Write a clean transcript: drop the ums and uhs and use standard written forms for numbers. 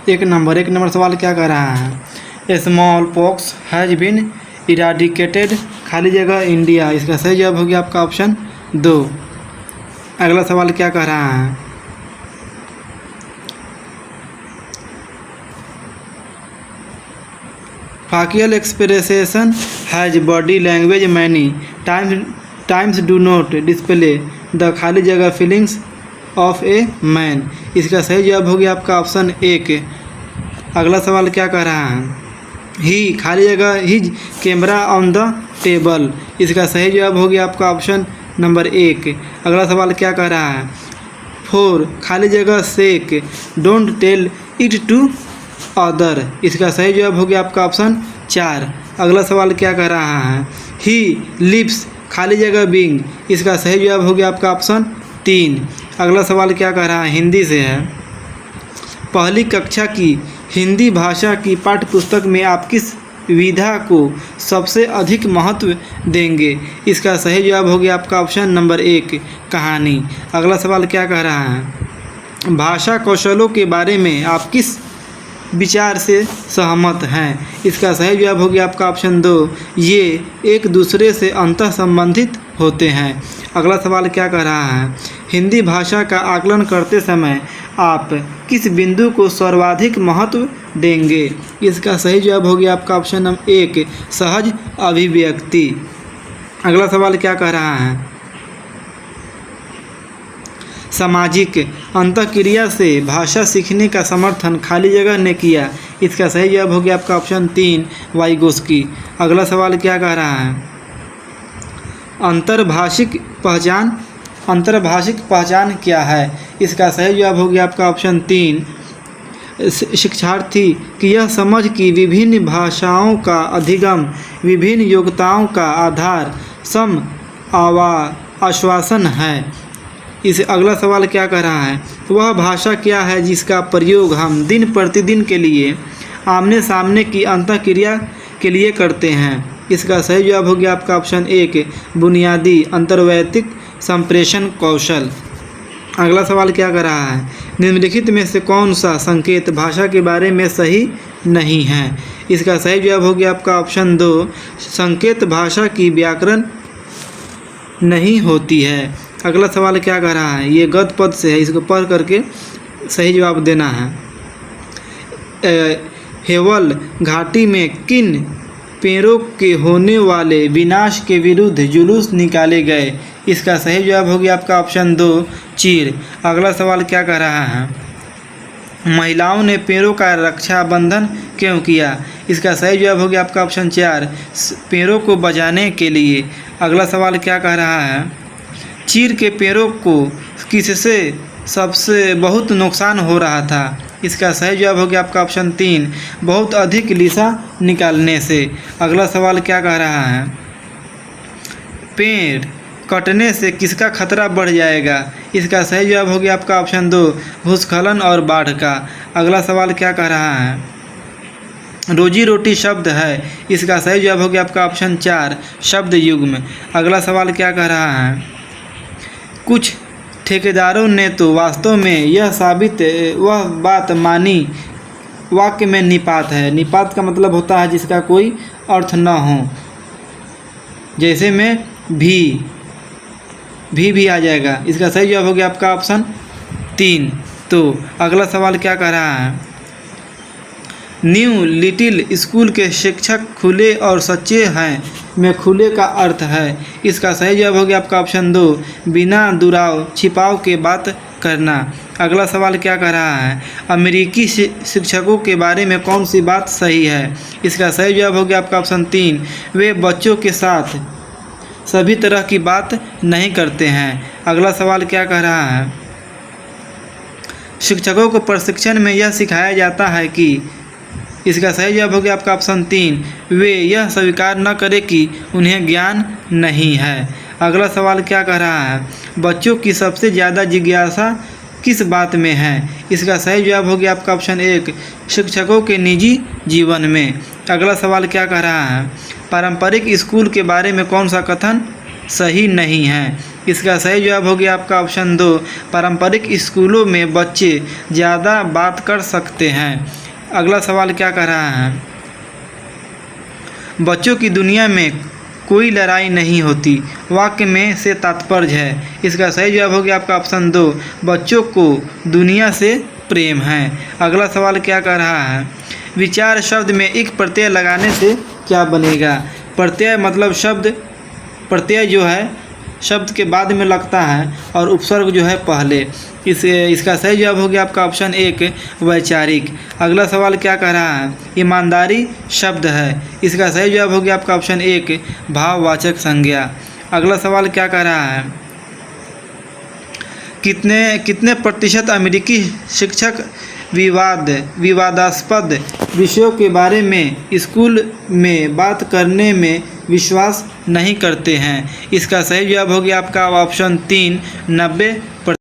एक नंबर सवाल क्या कह रहा है? Smallpox has been eradicated खाली जगह इंडिया। इसका सही जवाब हो गया आपका ऑप्शन 2। अगला सवाल क्या कह रहा है? Facial expression has body language many times do not display the खाली जगह फीलिंग्स ऑफ ए मैन। इसका सही जवाब हो गया आपका ऑप्शन 1। अगला सवाल क्या कह रहा है? ही खाली जगह his camera on the table. इसका सही जवाब हो गया आपका ऑप्शन नंबर 1। अगला सवाल क्या कह रहा है? 4 खाली जगह सेक don't tell it to other. इसका सही जवाब हो गया आपका ऑप्शन 4। अगला सवाल क्या कह रहा है? ही लिव्स खाली जगह बीइंग। इसका सही जवाब हो गया आपका ऑप्शन 3। अगला सवाल क्या कह रहा है? हिंदी से है। पहली कक्षा की हिंदी भाषा की पाठ्य पुस्तक में आप किस विधा को सबसे अधिक महत्व देंगे? इसका सही जवाब हो गया आपका ऑप्शन नंबर 1 कहानी। अगला सवाल क्या कह रहा है? भाषा कौशलों के बारे में आप किस विचार से सहमत हैं? इसका सही जवाब हो गया आपका ऑप्शन 2 ये एक दूसरे से अंतः संबंधित होते हैं। अगला सवाल क्या कह रहा है? हिंदी भाषा का आकलन करते समय आप किस बिंदु को सर्वाधिक महत्व देंगे? इसका सही जवाब हो गया आपका ऑप्शन नंबर 1 सहज अभिव्यक्ति। अगला सवाल क्या कह रहा है? सामाजिक अंतःक्रिया से भाषा सीखने का समर्थन खाली जगह ने किया। इसका सही जवाब हो गया आपका ऑप्शन 3 वाइगोस्की। अगला सवाल क्या कह रहा है? अंतर्भाषिक पहचान क्या है? इसका सही जवाब हो गया आपका ऑप्शन 3 शिक्षार्थी की यह समझ कि विभिन्न भाषाओं का अधिगम विभिन्न योग्यताओं का आधार सम आश्वासन है। इस अगला सवाल क्या कह रहा है? वह भाषा क्या है जिसका प्रयोग हम दिन प्रतिदिन के लिए आमने सामने की अंतःक्रिया के लिए करते हैं? इसका सही जवाब हो गया आपका ऑप्शन 1 बुनियादी अंतर्वैयक्तिक संप्रेषण कौशल। अगला सवाल क्या कर रहा है? निम्नलिखित में से कौन सा संकेत भाषा के बारे में सही नहीं है? इसका सही जवाब हो गया आपका ऑप्शन 2 संकेत भाषा की व्याकरण नहीं होती है। अगला सवाल क्या कह रहा है? ये गद्य पद से है, इसको पढ़ करके सही जवाब देना है। हेवल घाटी में किन पेड़ों के होने वाले विनाश के विरुद्ध जुलूस निकाले गए? इसका सही जवाब हो गया आपका ऑप्शन 2 चीड़। अगला सवाल क्या कह रहा है? महिलाओं ने पेड़ों का रक्षाबंधन क्यों किया? इसका सही जवाब हो गया आपका ऑप्शन 4 पेड़ों को बचाने के लिए। अगला सवाल क्या कह रहा है? चीड़ के पेड़ों को किससे सबसे बहुत नुकसान हो रहा था? इसका सही जवाब हो गया आपका ऑप्शन 3 बहुत अधिक लिसा निकालने से। अगला सवाल क्या कह रहा है? पेड़ कटने से किसका खतरा बढ़ जाएगा? इसका सही जवाब हो गया आपका ऑप्शन 2 भूस्खलन और बाढ़ का। अगला सवाल क्या कह रहा है? रोजी रोटी शब्द है। इसका सही जवाब हो गया आपका ऑप्शन 4 शब्द युग्म। अगला सवाल क्या कह रहा है? कुछ ठेकेदारों ने तो वास्तव में यह साबित वह बात मानी वाक्य में निपात है। निपात का मतलब होता है जिसका कोई अर्थ न हो, जैसे में भी आ जाएगा। इसका सही जवाब हो गया आपका ऑप्शन 3। तो अगला सवाल क्या कह रहा है? न्यू लिटिल स्कूल के शिक्षक खुले और सच्चे हैं में खुले का अर्थ है। इसका सही जवाब हो गया आपका ऑप्शन 2 बिना दुराव छिपाव के बात करना। अगला सवाल क्या कह रहा है? अमेरिकी शिक्षकों के बारे में कौन सी बात सही है? इसका सही जवाब हो गया आपका ऑप्शन 3 वे बच्चों के साथ सभी तरह की बात नहीं करते हैं। अगला सवाल क्या कह रहा है? शिक्षकों को प्रशिक्षण में यह सिखाया जाता है कि इसका सही जवाब हो गया आपका ऑप्शन 3 वे यह स्वीकार न करें कि उन्हें ज्ञान नहीं है। अगला सवाल क्या कह रहा है? बच्चों की सबसे ज़्यादा जिज्ञासा किस बात में है? इसका सही जवाब हो गया आपका ऑप्शन 1 शिक्षकों के निजी जीवन में। अगला सवाल क्या कह रहा है? पारंपरिक स्कूल के बारे में कौन सा कथन सही नहीं है? इसका सही जवाब हो गया आपका ऑप्शन 2, पारंपरिक स्कूलों में बच्चे ज़्यादा बात कर सकते हैं। अगला सवाल क्या कह रहा है, बच्चों की दुनिया में कोई लड़ाई नहीं होती, वाक्य में से तात्पर्य है। इसका सही जवाब हो गया आपका ऑप्शन 2, बच्चों को दुनिया से प्रेम है। अगला सवाल क्या कह रहा है, विचार शब्द में एक प्रत्यय लगाने से क्या बनेगा। प्रत्यय मतलब शब्द, प्रत्यय जो है शब्द के बाद में लगता है और उपसर्ग जो है पहले। इसका सही जवाब हो गया आपका ऑप्शन 1, वैचारिक। अगला सवाल क्या कह रहा है, ईमानदारी शब्द है। इसका सही जवाब हो गया आपका ऑप्शन 1, भाववाचक संज्ञा। अगला सवाल क्या कह रहा है, कितने प्रतिशत अमेरिकी शिक्षक विवादास्पद विषयों के बारे में स्कूल में बात करने में विश्वास नहीं करते हैं। इसका सही जवाब हो गया आपका ऑप्शन 3,